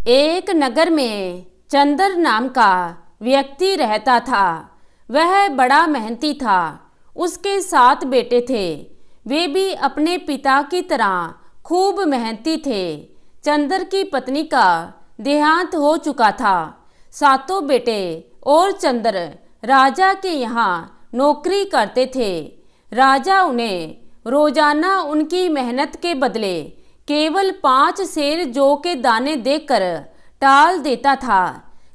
एक नगर में चंदर नाम का व्यक्ति रहता था। वह बड़ा मेहनती था। उसके 7 बेटे थे। वे भी अपने पिता की तरह खूब मेहनती थे। चंदर की पत्नी का देहांत हो चुका था। 7 बेटे और चंदर राजा के यहाँ नौकरी करते थे। राजा उन्हें रोजाना उनकी मेहनत के बदले केवल 5 सेर जौ के दाने देकर टाल देता था।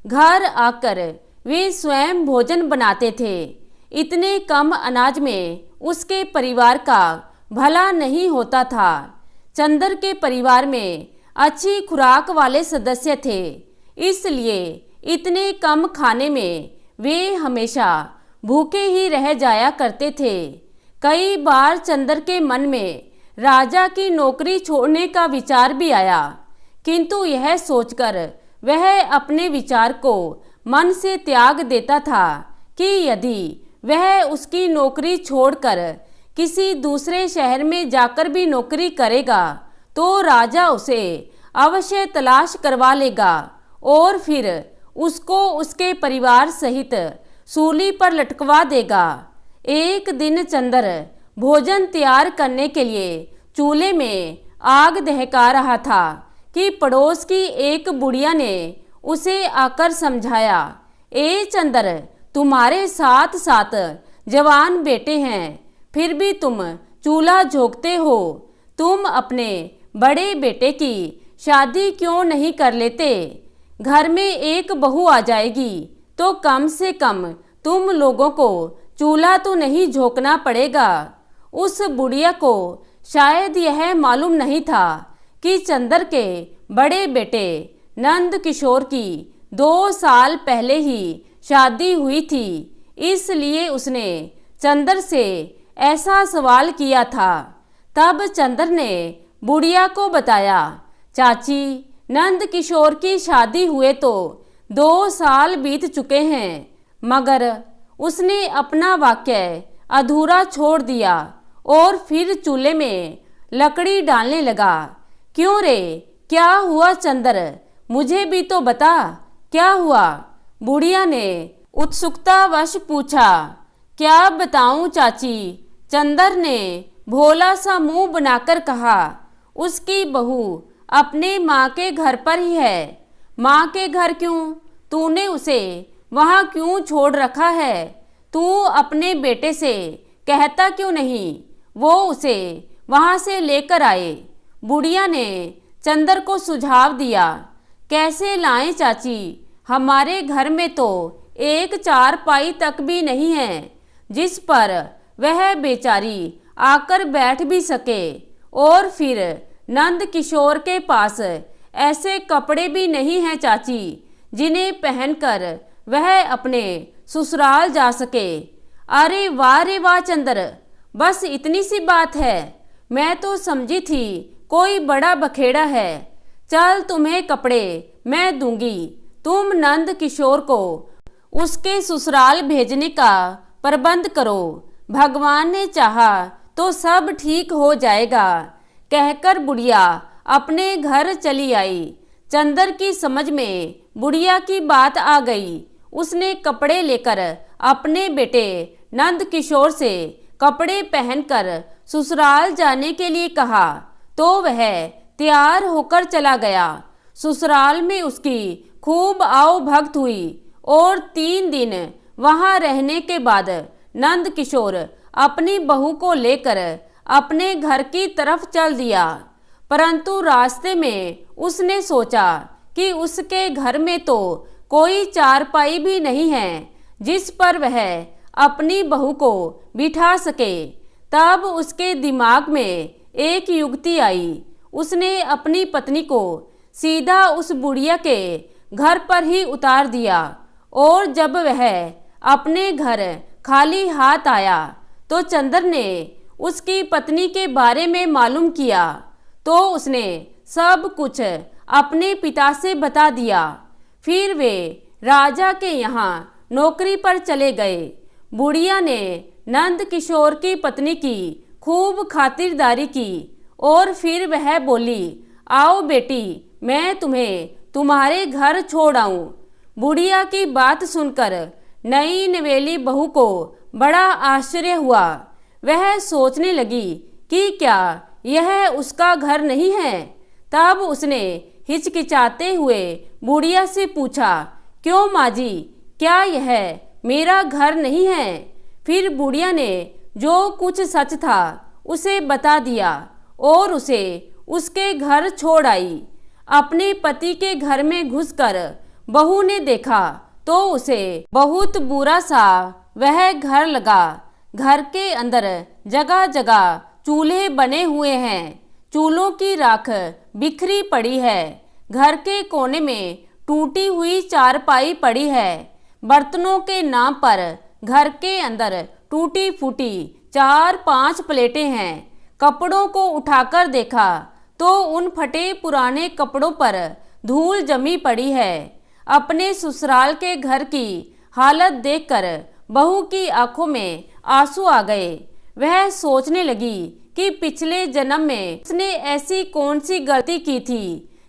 घर आकर वे स्वयं भोजन बनाते थे। इतने कम अनाज में उसके परिवार का भला नहीं होता था। चंदर के परिवार में अच्छी खुराक वाले सदस्य थे, इसलिए इतने कम खाने में वे हमेशा भूखे ही रह जाया करते थे। कई बार चंदर के मन में राजा की नौकरी छोड़ने का विचार भी आया, किंतु यह सोचकर वह अपने विचार को मन से त्याग देता था कि यदि वह उसकी नौकरी छोड़कर किसी दूसरे शहर में जाकर भी नौकरी करेगा तो राजा उसे अवश्य तलाश करवा लेगा और फिर उसको उसके परिवार सहित सूली पर लटकवा देगा। एक दिन चंदर भोजन तैयार करने के लिए चूल्हे में आग दहका रहा था कि पड़ोस की एक बुढ़िया ने उसे आकर समझाया, ए चंदर, तुम्हारे 7 जवान बेटे हैं, फिर भी तुम चूल्हा झोंकते हो। तुम अपने बड़े बेटे की शादी क्यों नहीं कर लेते? घर में एक बहू आ जाएगी तो कम से कम तुम लोगों को चूल्हा तो नहीं झोंकना पड़ेगा। उस बुढ़िया को शायद यह मालूम नहीं था कि चंदर के बड़े बेटे नंद किशोर की 2 साल पहले ही शादी हुई थी, इसलिए उसने चंदर से ऐसा सवाल किया था। तब चंदर ने बुढ़िया को बताया, चाची, नंद किशोर की शादी हुए तो 2 साल बीत चुके हैं। मगर उसने अपना वाक्य अधूरा छोड़ दिया और फिर चूल्हे में लकड़ी डालने लगा। क्यों रे, क्या हुआ चंदर? मुझे भी तो बता, क्या हुआ? बुढ़िया ने उत्सुकतावश पूछा। क्या बताऊं चाची? चंदर ने भोला सा मुंह बनाकर कहा। उसकी बहू अपने माँ के घर पर ही है। माँ के घर क्यों? तूने उसे वहाँ क्यों छोड़ रखा है? तू अपने बेटे से कहता क्यों नहीं वो उसे वहाँ से लेकर आए? बुढ़िया ने चंदर को सुझाव दिया। कैसे लाएं चाची? हमारे घर में तो एक 4पाई तक भी नहीं है जिस पर वह बेचारी आकर बैठ भी सके। और फिर नंद किशोर के पास ऐसे कपड़े भी नहीं हैं चाची जिन्हें पहनकर वह अपने ससुराल जा सके। अरे वाह रे वाह चंदर, बस इतनी सी बात है? मैं तो समझी थी कोई बड़ा बखेड़ा है। चल, तुम्हें कपड़े मैं दूंगी। तुम नंद किशोर को उसके ससुराल भेजने का प्रबंध करो। भगवान ने चाहा तो सब ठीक हो जाएगा। कहकर बुढ़िया अपने घर चली आई। चंदर की समझ में बुढ़िया की बात आ गई। उसने कपड़े लेकर अपने बेटे नंद किशोर से कपड़े पहनकर ससुराल जाने के लिए कहा तो वह तैयार होकर चला गया। ससुराल में उसकी खूब आओ भगत हुई और 3 दिन वहां रहने के बाद नंद किशोर अपनी बहू को लेकर अपने घर की तरफ चल दिया। परंतु रास्ते में उसने सोचा कि उसके घर में तो कोई 4पाई भी नहीं है जिस पर वह अपनी बहू को बिठा सके। तब उसके दिमाग में एक युक्ति आई। उसने अपनी पत्नी को सीधा उस बुढ़िया के घर पर ही उतार दिया और जब वह अपने घर खाली हाथ आया तो चंदर ने उसकी पत्नी के बारे में मालूम किया तो उसने सब कुछ अपने पिता से बता दिया। फिर वे राजा के यहाँ नौकरी पर चले गए। बुढ़िया ने नंद किशोर की पत्नी की खूब खातिरदारी की और फिर वह बोली, आओ बेटी, मैं तुम्हें तुम्हारे घर छोड़ आऊं। बुढ़िया की बात सुनकर नई नवेली बहू को बड़ा आश्चर्य हुआ। वह सोचने लगी कि क्या यह उसका घर नहीं है। तब उसने हिचकिचाते हुए बुढ़िया से पूछा, क्यों माँ जी, क्या यह मेरा घर नहीं है? फिर बुढ़िया ने जो कुछ सच था उसे बता दिया और उसे उसके घर छोड़ आई। अपने पति के घर में घुसकर बहू ने देखा तो उसे बहुत बुरा सा वह घर लगा। घर के अंदर जगह जगह चूल्हे बने हुए हैं, चूल्हों की राख बिखरी पड़ी है। घर के कोने में टूटी हुई चारपाई पड़ी है। बर्तनों के नाम पर घर के अंदर टूटी फूटी 4-5 प्लेटें हैं। कपड़ों को उठाकर देखा तो उन फटे पुराने कपड़ों पर धूल जमी पड़ी है। अपने ससुराल के घर की हालत देखकर बहू की आंखों में आंसू आ गए। वह सोचने लगी कि पिछले जन्म में उसने ऐसी कौन सी गलती की थी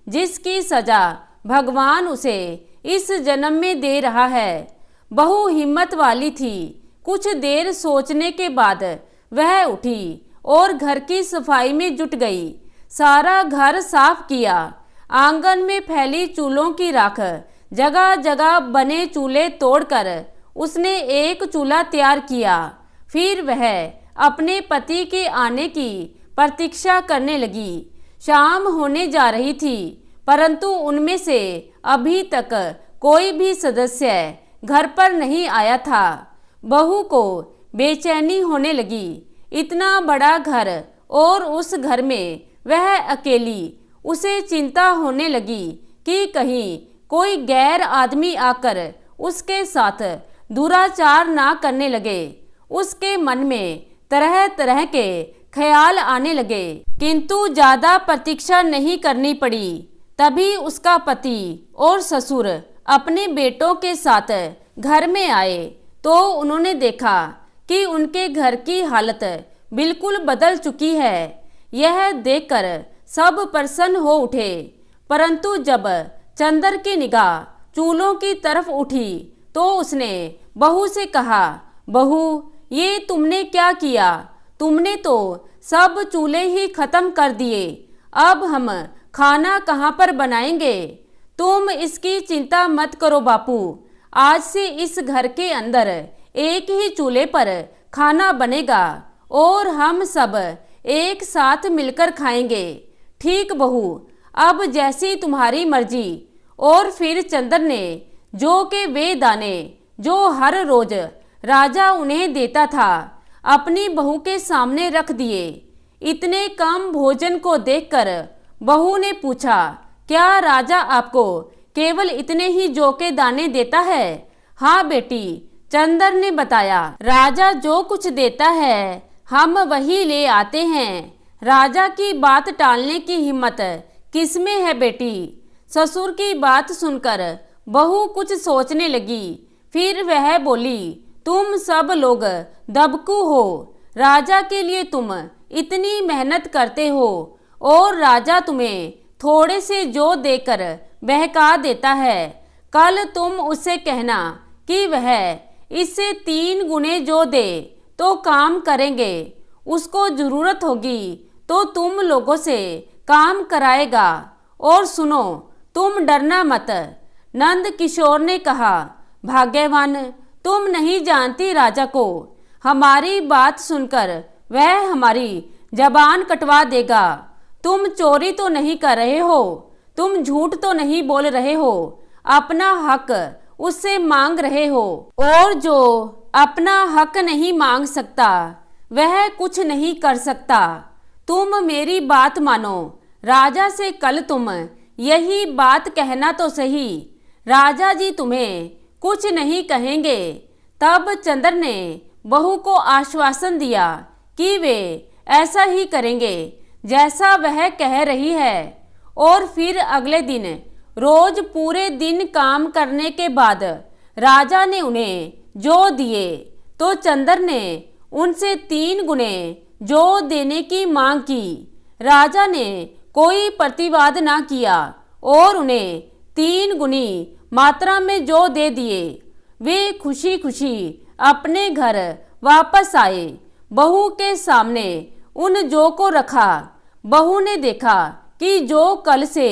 जिसकी सजा भगवान उसे इस जन्म में दे रहा है। बहू हिम्मत वाली थी। कुछ देर सोचने के बाद वह उठी और घर की सफाई में जुट गई। सारा घर साफ किया। आंगन में फैली चूल्हों की राख, जगह जगह बने चूल्हे तोड़कर उसने एक चूल्हा तैयार किया। फिर वह अपने पति के आने की प्रतीक्षा करने लगी। शाम होने जा रही थी, परंतु उनमें से अभी तक कोई भी सदस्य घर पर नहीं आया था। बहू को बेचैनी होने लगी। इतना बड़ा घर और उस घर में वह अकेली। उसे चिंता होने लगी कि कहीं कोई गैर आदमी आकर उसके साथ दुराचार ना करने लगे। उसके मन में तरह तरह के ख्याल आने लगे, किंतु ज्यादा प्रतीक्षा नहीं करनी पड़ी। तभी उसका पति और ससुर अपने बेटों के साथ घर में आए तो उन्होंने देखा कि उनके घर की हालत बिल्कुल बदल चुकी है। यह देखकर सब प्रसन्न हो उठे, परंतु जब चंदर की निगाह चूल्हों की तरफ उठी तो उसने बहू से कहा, बहू, ये तुमने क्या किया? तुमने तो सब चूल्हे ही खत्म कर दिए। अब हम खाना कहाँ पर बनाएंगे? तुम इसकी चिंता मत करो बापू। आज से इस घर के अंदर एक ही चूल्हे पर खाना बनेगा और हम सब एक साथ मिलकर खाएंगे। ठीक बहू, अब जैसी तुम्हारी मर्जी। और फिर चंदर ने जौ के वे दाने जो हर रोज राजा उन्हें देता था अपनी बहू के सामने रख दिए। इतने कम भोजन को देखकर बहू ने पूछा, क्या राजा आपको केवल इतने ही जौ के दाने देता है? हाँ बेटी, चंदर ने बताया, राजा जो कुछ देता है हम वही ले आते हैं। राजा की बात टालने की हिम्मत किसमें है बेटी? ससुर की बात सुनकर बहू कुछ सोचने लगी। फिर वह बोली, तुम सब लोग दबकू हो। राजा के लिए तुम इतनी मेहनत करते हो और राजा तुम्हें थोड़े से जौ देकर बहका देता है। कल तुम उससे कहना कि वह इससे 3 गुने जौ दे तो काम करेंगे। उसको जरूरत होगी तो तुम लोगों से काम कराएगा। और सुनो, तुम डरना मत। नंद किशोर ने कहा, भाग्यवान, तुम नहीं जानती राजा को। हमारी बात सुनकर वह हमारी जबान कटवा देगा। तुम चोरी तो नहीं कर रहे हो, तुम झूठ तो नहीं बोल रहे हो, अपना हक उससे मांग रहे हो। और जो अपना हक नहीं मांग सकता वह कुछ नहीं कर सकता। तुम मेरी बात मानो। राजा से कल तुम यही बात कहना तो सही। राजा जी तुम्हें कुछ नहीं कहेंगे। तब चंदर ने बहू को आश्वासन दिया कि वे ऐसा ही करेंगे जैसा वह कह रही है। और फिर अगले दिन रोज पूरे दिन काम करने के बाद राजा ने उन्हें जौ दिए तो चंदर ने उनसे 3 गुने जौ देने की मांग की। राजा ने कोई प्रतिवाद ना किया और उन्हें 3 गुनी मात्रा में जौ दे दिए। वे खुशी खुशी अपने घर वापस आए। बहू के सामने उन जौ को रखा। बहू ने देखा कि जौ कल से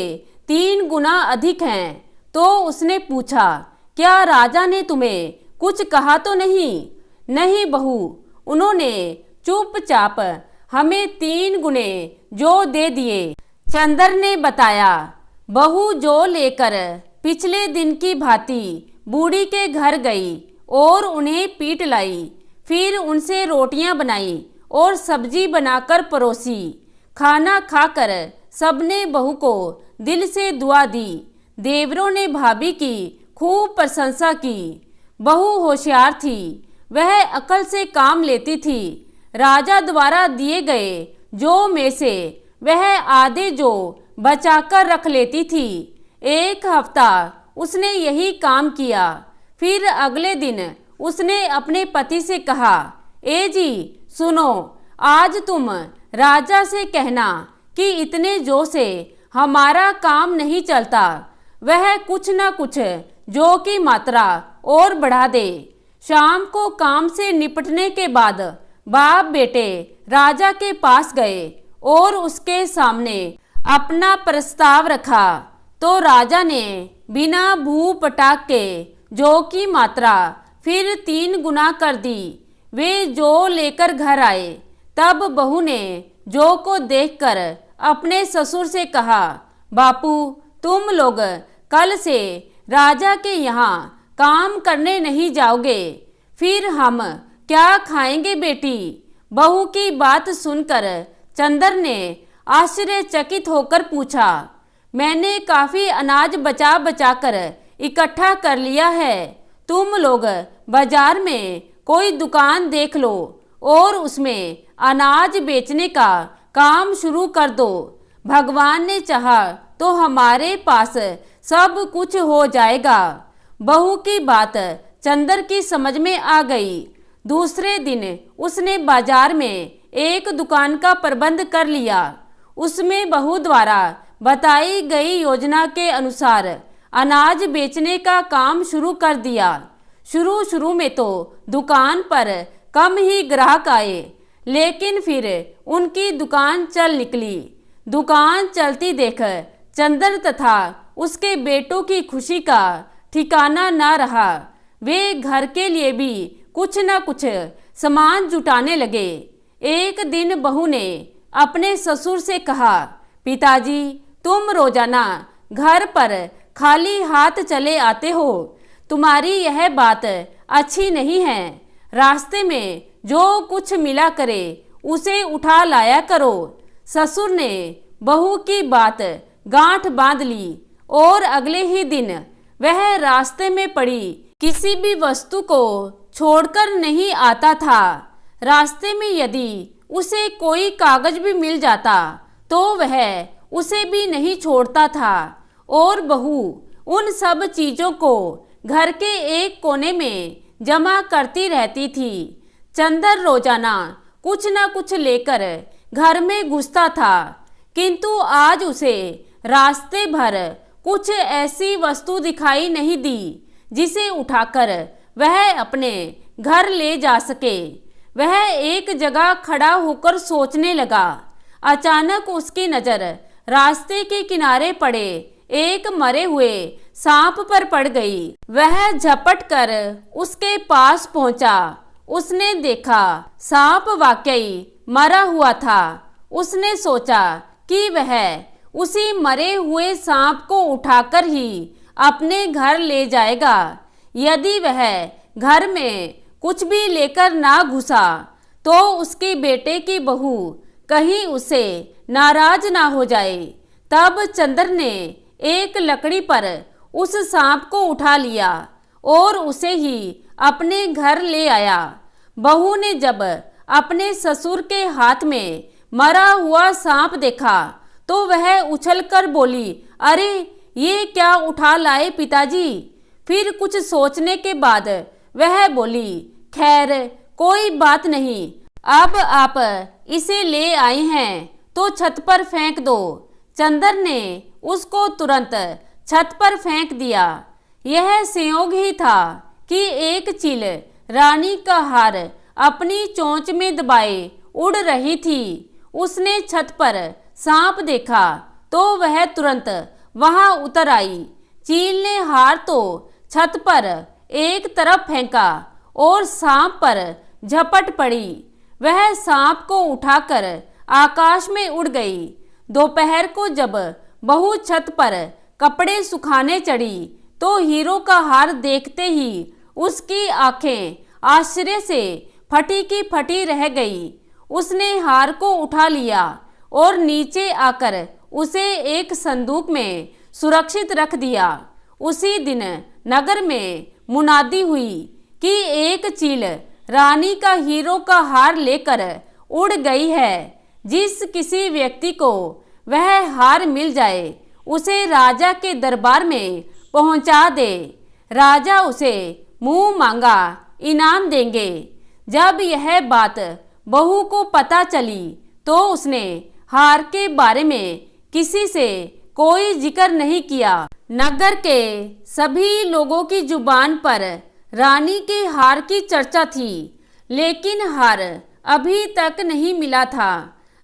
3 गुना अधिक हैं, तो उसने पूछा, क्या राजा ने तुम्हें कुछ कहा तो नहीं? नहीं बहू, उन्होंने चुपचाप हमें 3 गुने जौ दे दिए। चंदर ने बताया। बहू जौ लेकर पिछले दिन की भांति बूढ़ी के घर गई और उन्हें पीट लाई। फिर उनसे रोटियां बनाई और सब्जी बनाकर परोसी। खाना खाकर सबने बहू को दिल से दुआ दी। देवरों ने भाभी की खूब प्रशंसा की। बहू होशियार थी, वह अकल से काम लेती थी। राजा द्वारा दिए गए जौ में से वह आधे जौ बचाकर रख लेती थी। 1 हफ्ता उसने यही काम किया। फिर अगले दिन उसने अपने पति से कहा, ए जी सुनो, आज तुम राजा से कहना कि इतने जौ से हमारा काम नहीं चलता। वह कुछ न कुछ जौ की मात्रा और बढ़ा दे। शाम को काम से निपटने के बाद बाप बेटे राजा के पास गए और उसके सामने अपना प्रस्ताव रखा। तो राजा ने बिना भू पटाक के जौ की मात्रा फिर 3 गुना कर दी। वे जौ लेकर घर आए। तब बहू ने जौ को देखकर अपने ससुर से कहा, बापू तुम लोग कल से राजा के यहाँ काम करने नहीं जाओगे, फिर हम क्या खाएंगे बेटी? बहू की बात सुनकर चंदर ने आश्चर्यचकित होकर पूछा, मैंने काफी अनाज बचा बचा कर इकट्ठा कर लिया है। तुम लोग बाजार में कोई दुकान देख लो और उसमें अनाज बेचने का काम शुरू कर दो। भगवान ने चाहा तो हमारे पास सब कुछ हो जाएगा। बहू की बात चंदर की समझ में आ गई। दूसरे दिन उसने बाजार में एक दुकान का प्रबंध कर लिया। उसमें बहू द्वारा बताई गई योजना के अनुसार अनाज बेचने का काम शुरू कर दिया। शुरू में तो दुकान पर कम ही ग्राहक आए, लेकिन फिर उनकी दुकान चल निकली। दुकान चलती देख चंदर तथा उसके बेटों की खुशी का ठिकाना न रहा। वे घर के लिए भी कुछ न कुछ सामान जुटाने लगे। एक दिन बहू ने अपने ससुर से कहा, पिताजी तुम रोजाना घर पर खाली हाथ चले आते हो, तुम्हारी यह बात अच्छी नहीं है। रास्ते में जो कुछ मिला करे उसे उठा लाया करो। ससुर ने बहू की बात गांठ बांध ली और अगले ही दिन वह रास्ते में पड़ी किसी भी वस्तु को छोड़कर नहीं आता था। रास्ते में यदि उसे कोई कागज भी मिल जाता तो वह उसे भी नहीं छोड़ता था। और बहू उन सब चीजों को घर के एक कोने में जमा करती रहती थी। चंदर रोजाना कुछ न कुछ लेकर घर में घुसता था, किंतु आज उसे रास्ते भर कुछ ऐसी वस्तु दिखाई नहीं दी जिसे उठाकर वह अपने घर ले जा सके। वह एक जगह खड़ा होकर सोचने लगा। अचानक उसकी नजर रास्ते के किनारे पड़े एक मरे हुए सांप पर पड़ गई। वह झपट कर उसके पास पहुंचा। उसने देखा सांप वाकई मरा हुआ था। उसने सोचा कि वह उसी मरे हुए सांप को उठाकर ही अपने घर ले जाएगा। यदि वह घर में कुछ भी लेकर ना घुसा तो उसके बेटे की बहू कहीं उसे नाराज ना हो जाए। तब चंदर ने एक लकड़ी पर उस सांप को उठा लिया और उसे ही अपने घर ले आया। बहू ने जब अपने ससुर के हाथ में मरा हुआ सांप देखा तो वह उछलकर बोली, अरे ये क्या उठा लाए पिताजी? फिर कुछ सोचने के बाद वह बोली, खैर कोई बात नहीं, अब आप इसे ले आए हैं तो छत पर फेंक दो। चंदर ने उसको तुरंत छत पर फेंक दिया। यह संयोग ही था कि एक चील रानी का हार अपनी चोंच में दबाए उड़ रही थी। उसने छत पर सांप देखा तो वह तुरंत वहां उतर आई। चील ने हार तो छत पर एक तरफ फेंका और सांप पर झपट पड़ी। वह सांप को उठाकर आकाश में उड़ गई। दोपहर को जब बहू छत पर कपड़े सुखाने चढ़ी तो हीरो का हार देखते ही उसकी आंखें आश्चर्य से फटी की फटी रह गई। उसने हार को उठा लिया और नीचे आकर उसे एक संदूक में सुरक्षित रख दिया। उसी दिन नगर में मुनादी हुई कि एक चील रानी का हीरो का हार लेकर उड़ गई है। जिस किसी व्यक्ति को वह हार मिल जाए उसे राजा के दरबार में पहुंचा दे। राजा उसे मुंह मांगा इनाम देंगे। जब यह बात बहू को पता चली तो उसने हार के बारे में किसी से कोई जिक्र नहीं किया। नगर के सभी लोगों की जुबान पर रानी के हार की चर्चा थी, लेकिन हार अभी तक नहीं मिला था।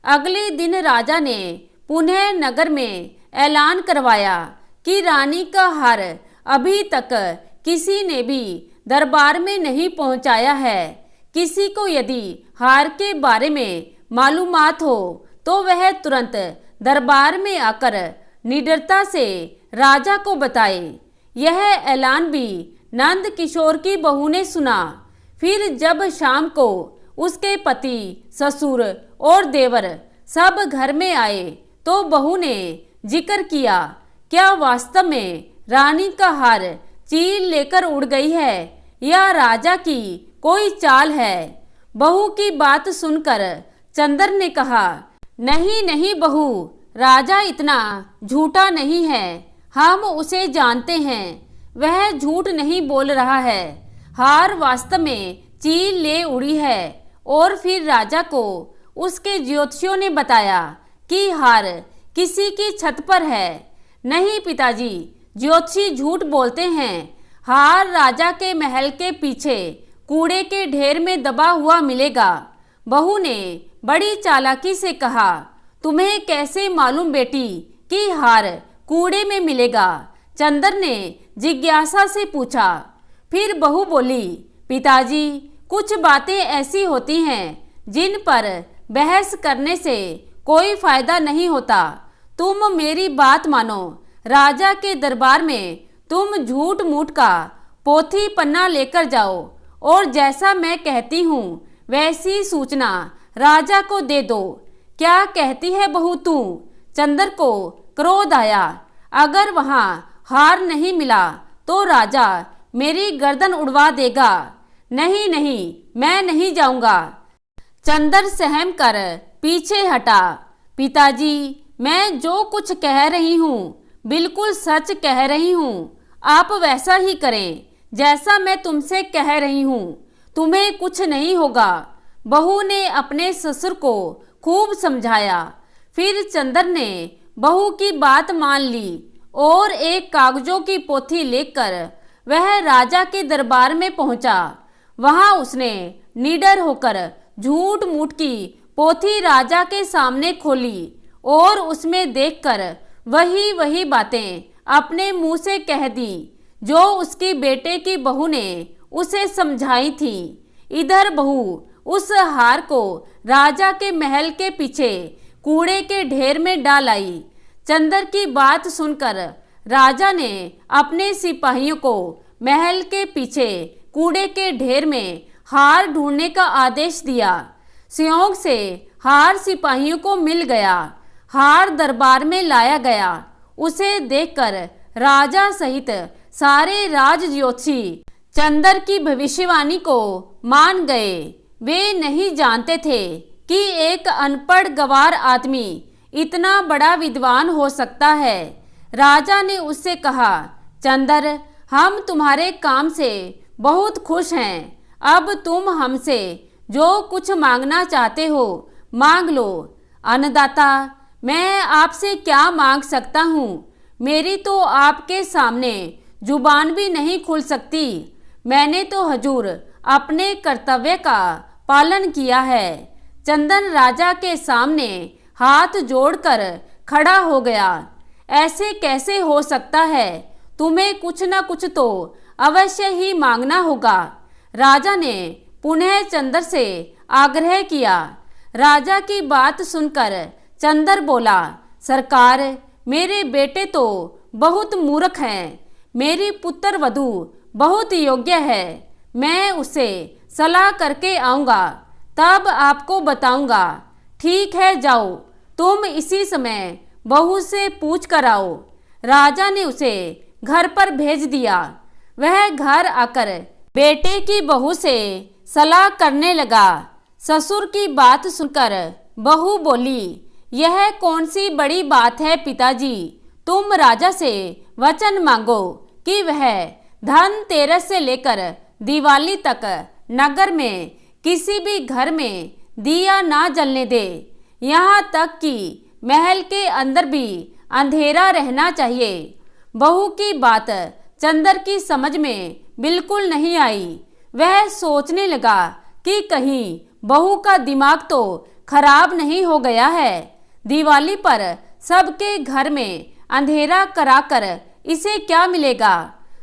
अगले दिन राजा ने पुनः नगर में ऐलान करवाया कि रानी का हार अभी तक किसी ने भी दरबार में नहीं पहुंचाया है। किसी को यदि हार के बारे में मालूमात हो तो वह तुरंत दरबार में आकर निडरता से राजा को बताए। यह ऐलान भी नंद किशोर की बहू ने सुना। फिर जब शाम को उसके पति, ससुर और देवर सब घर में आए तो बहू ने जिक्र किया, क्या वास्तव में रानी का हार चील लेकर उड़ गई है या राजा की कोई चाल है? बहू की बात सुनकर चंदर ने कहा, नहीं नहीं बहू, राजा इतना झूठा नहीं है। हम उसे जानते हैं, वह झूठ नहीं बोल रहा है। हार वास्तव में चील ले उड़ी है। और फिर राजा को उसके ज्योतिषियों ने बताया कि हार किसी की छत पर है। नहीं पिताजी, ज्योतिषी झूठ बोलते हैं। हार राजा के महल के पीछे कूड़े के ढेर में दबा हुआ मिलेगा। बहू ने बड़ी चालाकी से कहा, तुम्हें कैसे मालूम बेटी कि हार कूड़े में मिलेगा? चंदर ने जिज्ञासा से पूछा। फिर बहू बोली, पिताजी, कुछ बातें ऐसी होती हैं जिन पर बहस करने से कोई फायदा नहीं होता। तुम मेरी बात मानो। राजा के दरबार में तुम झूठ मूठ का पोथी पन्ना लेकर जाओ और जैसा मैं कहती हूँ वैसी सूचना राजा को दे दो। क्या कहती है बहू तू? चंदर को क्रोध आया। अगर वहाँ हार नहीं मिला तो राजा मेरी गर्दन उड़वा देगा। नहीं नहीं, मैं नहीं जाऊंगा। चंदर सहम कर पीछे हटा। पिताजी, मैं जो कुछ कह रही हूँ बिल्कुल सच कह रही हूँ। आप वैसा ही करें जैसा मैं तुमसे कह रही हूँ। तुम्हें कुछ नहीं होगा। बहू ने अपने ससुर को खूब समझाया। फिर चंदर ने बहू की बात मान ली और एक कागजों की पोथी लेकर वह राजा के दरबार में पहुंचा। वहां उसने निडर होकर झूठ मूठ की पोथी राजा के सामने खोली और उसमें देखकर वही वही बातें अपने मुंह से कह दी जो उसकी बेटे की बहू ने उसे समझाई थी। इधर बहू उस हार को राजा के महल के पीछे कूड़े के ढेर में डाल आई। चंदर की बात सुनकर राजा ने अपने सिपाहियों को महल के पीछे कूड़े के ढेर में हार ढूंढने का आदेश दिया। संयोग से हार सिपाहियों को मिल गया। हार दरबार में लाया गया। उसे देखकर राजा सहित सारे राज ज्योतिषी चंदर की भविष्यवाणी को मान गए। वे नहीं जानते थे कि एक अनपढ़ गवार आदमी इतना बड़ा विद्वान हो सकता है। राजा ने उससे कहा, चंदर, हम तुम्हारे काम से बहुत खुश हैं। अब तुम हमसे जो कुछ मांगना चाहते हो मांग लो। अन्नदाता, मैं आपसे क्या मांग सकता हूँ? मेरी तो आपके सामने जुबान भी नहीं खुल सकती। मैंने तो हजूर अपने कर्तव्य का पालन किया है। चंदन राजा के सामने हाथ जोड़कर खड़ा हो गया। ऐसे कैसे हो सकता है? तुम्हें कुछ न कुछ तो अवश्य ही मांगना होगा। राजा ने पुनः चंदर से आग्रह किया। राजा की बात सुनकर चंदर बोला, सरकार, मेरे बेटे तो बहुत मूर्ख हैं। मेरी पुत्र वधू बहुत योग्य है। मैं उसे सलाह करके आऊँगा, तब आपको बताऊँगा। ठीक है, जाओ, तुम इसी समय बहू से पूछ कर आओ। राजा ने उसे घर पर भेज दिया। वह घर आकर बेटे की बहू से सलाह करने लगा। ससुर की बात सुनकर बहू बोली, यह कौन सी बड़ी बात है पिताजी? तुम राजा से वचन मांगो कि वह धनतेरस से लेकर दिवाली तक नगर में किसी भी घर में दिया ना जलने दे। यहाँ तक कि महल के अंदर भी अंधेरा रहना चाहिए। बहू की बात चंदर की समझ में बिल्कुल नहीं आई। वह सोचने लगा कि कहीं बहू का दिमाग तो खराब नहीं हो गया है। दिवाली पर सबके घर में अंधेरा कराकर इसे क्या मिलेगा?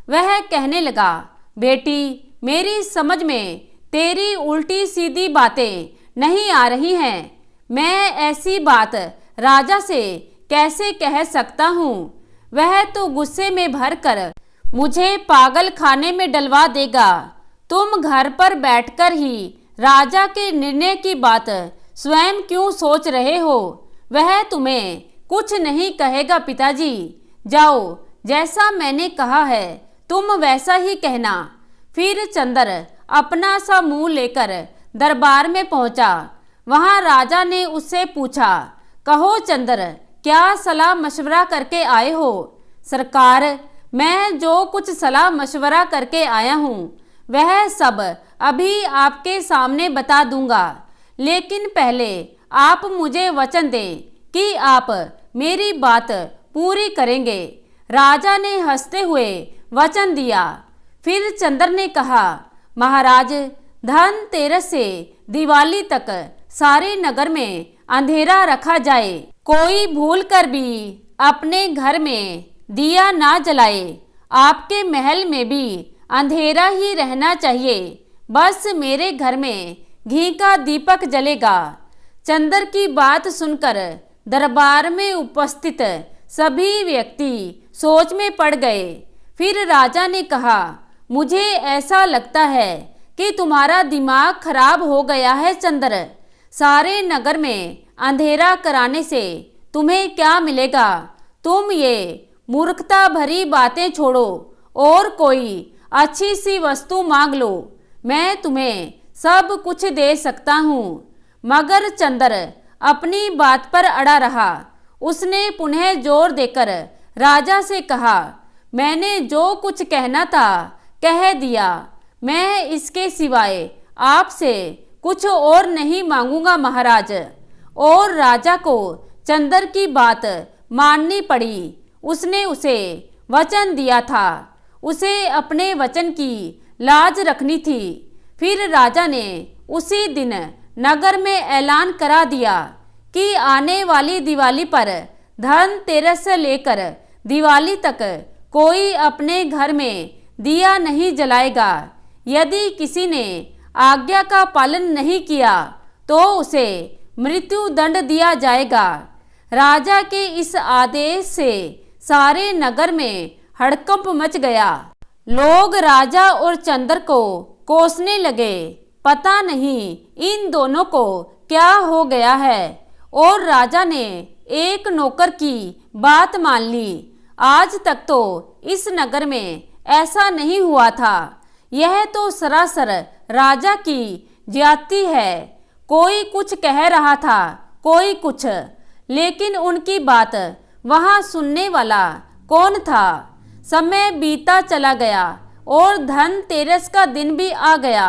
वह कहने लगा, बेटी, मेरी समझ में तेरी उल्टी सीधी बातें नहीं आ रही हैं। मैं ऐसी बात राजा से कैसे कह सकता हूँ? वह तो गुस्से में भरकर मुझे पागल खाने में डलवा देगा। तुम घर पर बैठकर ही राजा के निर्णय की बात स्वयं क्यों सोच रहे हो? वह तुम्हें कुछ नहीं कहेगा पिताजी। जाओ, जैसा मैंने कहा है तुम वैसा ही कहना। फिर चंदर अपना सा मुंह लेकर दरबार में पहुंचा। वहां राजा ने उससे पूछा, कहो चंदर, क्या सलाह मशवरा करके आए हो? सरकार, मैं जो कुछ सलाह मशवरा करके आया हूँ वह सब अभी आपके सामने बता दूंगा, लेकिन पहले आप मुझे वचन दें कि आप मेरी बात पूरी करेंगे। राजा ने हंसते हुए वचन दिया। फिर चंदर ने कहा, महाराज, धनतेरस से दिवाली तक सारे नगर में अंधेरा रखा जाए। कोई भूल कर भी अपने घर में दिया ना जलाए। आपके महल में भी अंधेरा ही रहना चाहिए। बस मेरे घर में घी का दीपक जलेगा। चंदर की बात सुनकर दरबार में उपस्थित सभी व्यक्ति सोच में पड़ गए। फिर राजा ने कहा, मुझे ऐसा लगता है कि तुम्हारा दिमाग खराब हो गया है चंदर। सारे नगर में अंधेरा कराने से तुम्हें क्या मिलेगा? तुम ये मूर्खता भरी बातें छोड़ो और कोई अच्छी सी वस्तु मांग लो। मैं तुम्हें सब कुछ दे सकता हूँ। मगर चंदर अपनी बात पर अड़ा रहा। उसने पुनः जोर देकर राजा से कहा, मैंने जो कुछ कहना था कह दिया। मैं इसके सिवाय आपसे कुछ और नहीं मांगूंगा महाराज। और राजा को चंदर की बात माननी पड़ी। उसने उसे वचन दिया था। उसे अपने वचन की लाज रखनी थी। फिर राजा ने उसी दिन नगर में ऐलान करा दिया कि आने वाली दिवाली पर धनतेरस से लेकर दिवाली तक कोई अपने घर में दिया नहीं जलाएगा। यदि किसी ने आज्ञा का पालन नहीं किया तो उसे मृत्यु दंड दिया जाएगा। राजा के इस आदेश से सारे नगर में हड़कंप मच गया। लोग राजा और चंदर को कोसने लगे। पता नहीं इन दोनों को क्या हो गया है। और राजा ने एक नौकर की बात मान ली। आज तक तो इस नगर में ऐसा नहीं हुआ था। यह तो सरासर राजा की ज्यादती है। कोई कुछ कह रहा था, कोई कुछ, लेकिन उनकी बात वहां सुनने वाला कौन था? समय बीता चला गया और धनतेरस का दिन भी आ गया।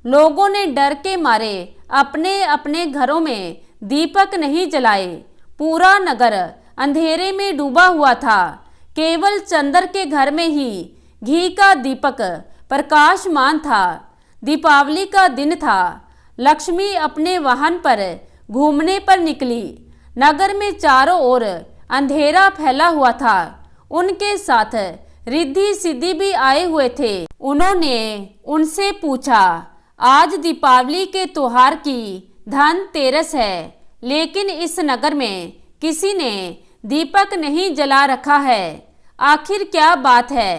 लोगों ने डर के मारे अपने अपने घरों में दीपक नहीं जलाए। पूरा नगर अंधेरे में डूबा हुआ था। केवल चंद्र के घर में ही घी का दीपक प्रकाशमान था। दीपावली का दिन था। लक्ष्मी अपने वाहन पर घूमने पर निकली। नगर में चारों ओर अंधेरा फैला हुआ था। उनके साथ रिद्धि सिद्धि भी आए हुए थे। उन्होंने उनसे पूछा, आज दीपावली के त्योहार की धनतेरस है, लेकिन इस नगर में किसी ने दीपक नहीं जला रखा है। आखिर क्या बात है?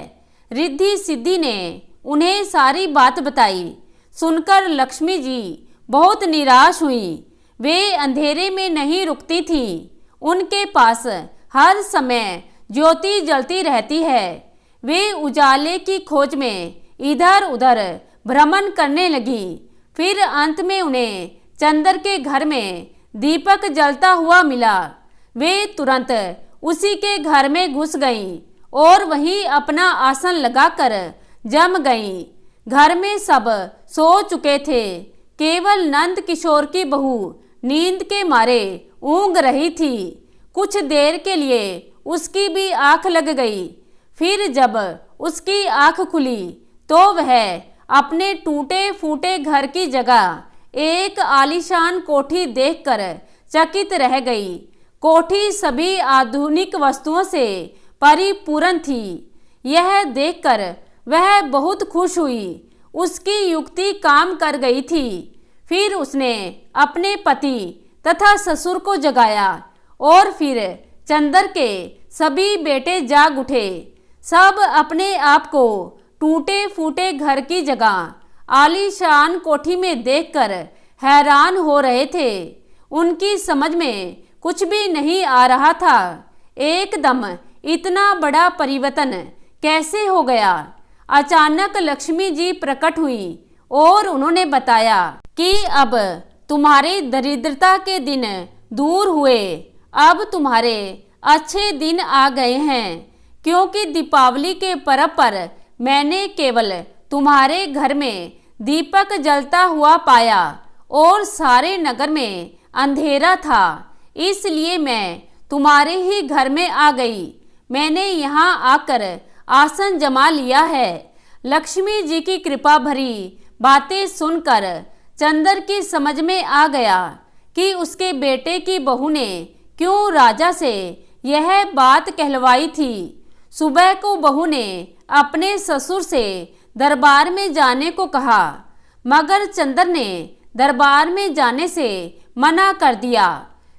रिद्धि सिद्धि ने उन्हें सारी बात बताई। सुनकर लक्ष्मी जी बहुत निराश हुई। वे अंधेरे में नहीं रुकती थी। उनके पास हर समय ज्योति जलती रहती है। वे उजाले की खोज में इधर उधर भ्रमण करने लगी। फिर अंत में उन्हें चंद्र के घर में दीपक जलता हुआ मिला। वे तुरंत उसी के घर में घुस गईं और वहीं अपना आसन लगाकर जम गईं। घर में सब सो चुके थे। केवल नंद किशोर की बहू नींद के मारे ऊँग रही थी। कुछ देर के लिए उसकी भी आंख लग गई। फिर जब उसकी आंख खुली तो वह अपने टूटे फूटे घर की जगह एक आलीशान कोठी देखकर चकित रह गई। कोठी सभी आधुनिक वस्तुओं से परिपूर्ण थी। यह देखकर वह बहुत खुश हुई। उसकी युक्ति काम कर गई थी। फिर उसने अपने पति तथा ससुर को जगाया और फिर चंद्र के सभी बेटे जाग उठे। सब अपने आप को टूटे फूटे घर की जगह आलीशान कोठी में देखकर हैरान हो रहे थे। उनकी समझ में कुछ भी नहीं आ रहा था। एकदम इतना बड़ा परिवर्तन कैसे हो गया? अचानक लक्ष्मी जी प्रकट हुई और उन्होंने बताया कि अब तुम्हारी दरिद्रता के दिन दूर हुए। अब तुम्हारे अच्छे दिन आ गए हैं, क्योंकि दीपावली के पर्व पर मैंने केवल तुम्हारे घर में दीपक जलता हुआ पाया और सारे नगर में अंधेरा था। इसलिए मैं तुम्हारे ही घर में आ गई। मैंने यहाँ आकर आसन जमा लिया है। लक्ष्मी जी की कृपा भरी बातें सुनकर चंद्र की समझ में आ गया कि उसके बेटे की बहू ने क्यों राजा से यह बात कहलवाई थी। सुबह को बहू ने अपने ससुर से दरबार में जाने को कहा, मगर चंद्र ने दरबार में जाने से मना कर दिया।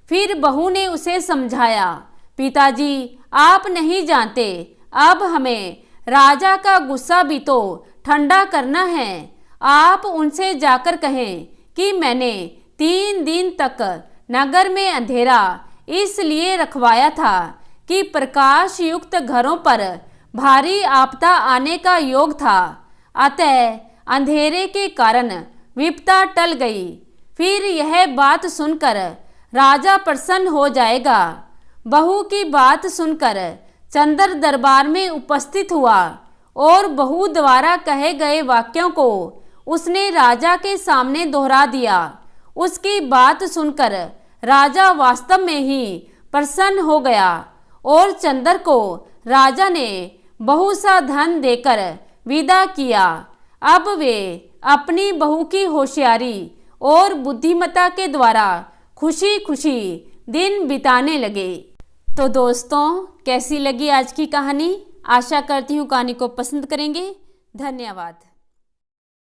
फिर बहू ने उसे समझाया, पिताजी आप नहीं जानते, अब हमें राजा का गुस्सा भी तो ठंडा करना है। आप उनसे जाकर कहें कि मैंने 3 दिन तक नगर में अंधेरा इसलिए रखवाया था कि प्रकाश युक्त घरों पर भारी आपदा आने का योग था। अतः अंधेरे के कारण विपदा टल गई। फिर यह बात सुनकर राजा प्रसन्न हो जाएगा। बहू की बात सुनकर चंद्र दरबार में उपस्थित हुआ और बहू द्वारा कहे गए वाक्यों को उसने राजा के सामने दोहरा दिया। उसकी बात सुनकर राजा वास्तव में ही प्रसन्न हो गया और चंद्र को राजा ने बहुत सा धन देकर विदा किया। अब वे अपनी बहू की होशियारी और बुद्धिमत्ता के द्वारा खुशी खुशी दिन बिताने लगे। तो दोस्तों, कैसी लगी आज की कहानी? आशा करती हूँ कहानी को पसंद करेंगे। धन्यवाद।